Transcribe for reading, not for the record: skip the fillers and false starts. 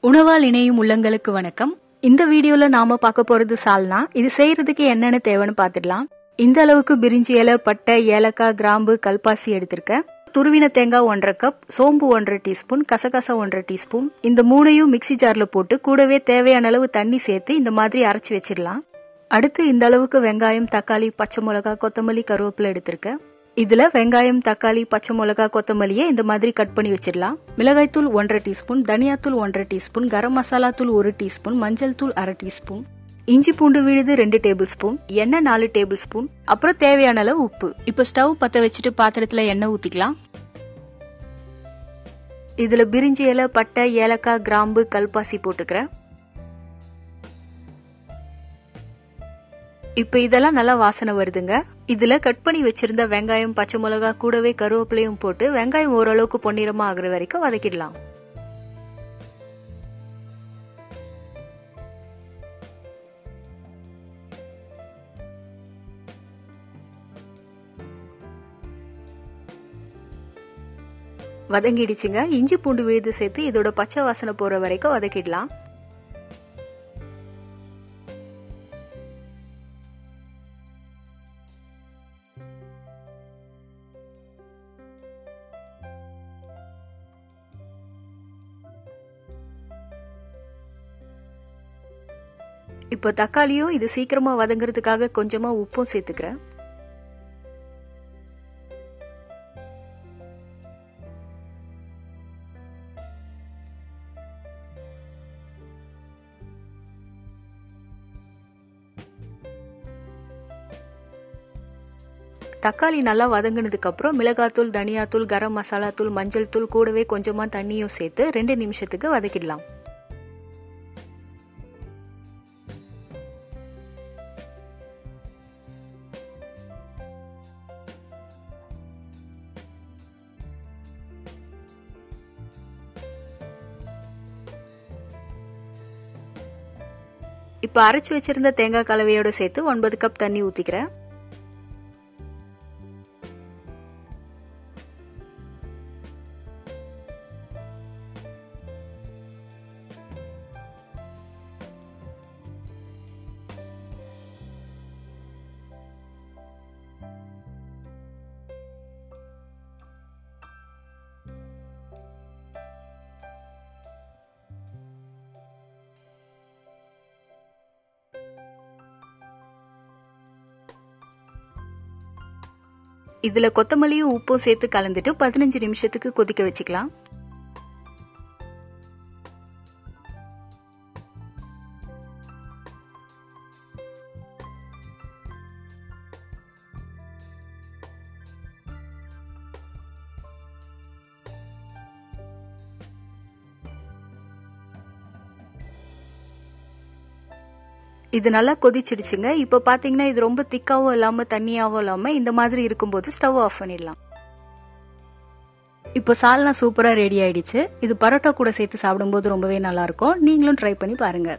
உணவால் இணையும் உள்ளங்களுக்கு வணக்கம். இந்த வீடியோல நாம பார்க்க போறது சால்னா. இது செய்யறதுக்கு என்னென்ன தேவைன்னு பாத்துடலாம். இந்த அளவுக்கு பிரிஞ்சி இலை, பட்டை, ஏலக்காய், கிராம்பு, கல்பாசி எடுத்திருக்கேன். துருவின தேங்காய் 1.5 கப், சோம்பு 1.5 டீஸ்பூன், கசகசா 1.5 டீஸ்பூன். இந்த மூணையும் மிக்சி ஜார்ல போட்டு கூடவே தேவையான அளவு தண்ணி சேர்த்து இந்த மாதிரி அரைச்சு வச்சிடலாம். அடுத்து இந்த அளவுக்கு வெங்காயம், தக்காளி, பச்சை மிளகாய், கொத்தமல்லி, கருவேப்பிலை எடுத்திருக்கேன். இதுல வெங்காயம், தக்காளி, பச்சை மிளகாய், கொத்தமல்லியை இந்த மாதிரி கட் பண்ணி வச்சிடலாம். மிளகாய் தூள் 1.5 டீஸ்பூன், தனியாத்தூள் 1.5 டீஸ்பூன், கரம் மசாலா தூள் 1 டீஸ்பூன், மஞ்சள் தூள் 1/2 டீஸ்பூன், இஞ்சி பூண்டு விழுது 2 டேபிள் ஸ்பூன், எண்ணெய் 4 டேபிள் ஸ்பூன், அப்புறம் தேவையான அளவு உப்பு. இப்ப ஸ்டவ் பத்த வச்சுட்டு பாத்திரத்துல எண்ணெய் ஊத்திக்கலாம். இதுல பிரிஞ்சி இலை, பட்டை, ஏலக்காய், கிராம்பு, கல்பாசி போட்டுக்கிறேன். இப்ப இதெல்லாம் நல்லா வாசனை வருதுங்க. இதுல கட் பண்ணி வச்சிருந்த வெங்காயம், பச்சை மிளகாய் கூடவே கருவேப்பிலையும் போட்டு வெங்காயம் ஓரளவுக்கு பொன்னிறமா ஆகுற வரைக்கும் வதக்கிடலாம். வதங்கிடுச்சுங்க. இஞ்சி பூண்டு விழுது சேர்த்து இதோட பச்சை வாசனை போற வரைக்கும் வதக்கிடலாம். இப்போ தக்காளியும் இது சீக்கிரமா வதங்குறதுக்காக கொஞ்சமா உப்பும் சேர்த்துக்கிறேன். தக்காளி நல்லா வதங்கினதுக்கு அப்புறம் மிளகாத்தூள், தனியாத்தூள், கரம் மசாலா தூள், மஞ்சள் தூள் கூடவே கொஞ்சமா தண்ணியும் சேர்த்து 2 நிமிஷத்துக்கு வதக்கிடலாம். இப்ப அரைச்சு வச்சிருந்த தேங்காய் கலவையோட சேர்த்து 9 கப் தண்ணி ஊத்திக்கிறேன். இதுல கொத்தமல்லியும் உப்பும் சேர்த்து கலந்துட்டு 15 நிமிஷத்துக்கு கொதிக்க வச்சுக்கலாம். இது நல்லா கொதிச்சிடுச்சுங்க. இப்ப பாத்தீங்கன்னா இது ரொம்ப திக்காவும் இல்லாம தண்ணியாவும் இல்லாம இந்த மாதிரி இருக்கும்போது ஸ்டவ் ஆஃப் பண்ணிடலாம். இப்போ சால்னா சூப்பரா ரெடி ஆயிடுச்சு. இது பரோட்டா கூட சேர்த்து சாப்பிடும்போது ரொம்பவே நல்லா இருக்கும். நீங்களும் ட்ரை பண்ணி பாருங்க.